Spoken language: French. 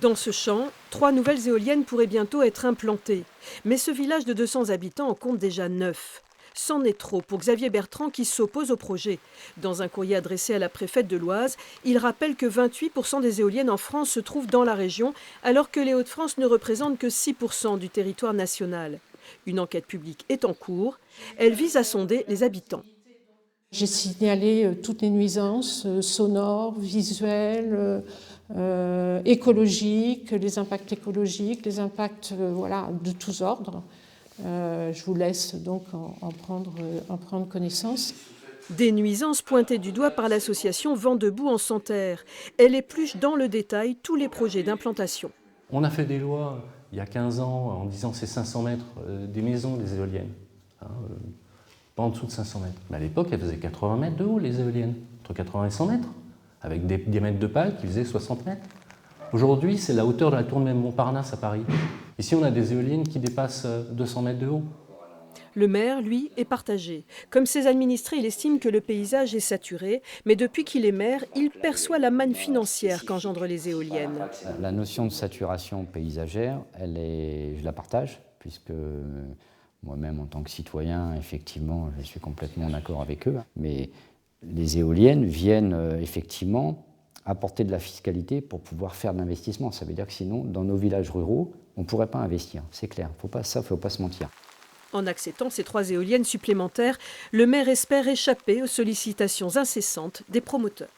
Dans ce champ, 3 nouvelles éoliennes pourraient bientôt être implantées. Mais ce village de 200 habitants en compte déjà 9. C'en est trop pour Xavier Bertrand qui s'oppose au projet. Dans un courrier adressé à la préfète de l'Oise, il rappelle que 28% des éoliennes en France se trouvent dans la région, alors que les Hauts-de-France ne représentent que 6% du territoire national. Une enquête publique est en cours. Elle vise à sonder les habitants. J'ai signalé toutes les nuisances sonores, visuelles, écologiques, les impacts écologiques, les impacts de tous ordres. Je vous laisse donc en prendre connaissance. Des nuisances pointées du doigt par l'association Vent debout en Santerre. Elle épluche dans le détail tous les projets d'implantation. On a fait des lois il y a 15 ans en disant c'est 500 mètres des maisons, des éoliennes. Pas en dessous de 500 mètres. Mais à l'époque, elles faisaient 80 mètres de haut, les éoliennes. Entre 80 et 100 mètres. Avec des diamètres de pales qui faisaient 60 mètres. Aujourd'hui, c'est la hauteur de la tour de Montparnasse à Paris. Ici, on a des éoliennes qui dépassent 200 mètres de haut. Le maire, lui, est partagé. Comme ses administrés, il estime que le paysage est saturé, mais depuis qu'il est maire, il perçoit la manne financière qu'engendrent les éoliennes. La notion de saturation paysagère, je la partage, puisque moi-même, en tant que citoyen, effectivement, je suis complètement d'accord avec eux. Mais les éoliennes viennent effectivement apporter de la fiscalité pour pouvoir faire de l'investissement. Ça veut dire que sinon, dans nos villages ruraux, on ne pourrait pas investir, c'est clair. Il ne faut pas se mentir. En acceptant ces 3 éoliennes supplémentaires, le maire espère échapper aux sollicitations incessantes des promoteurs.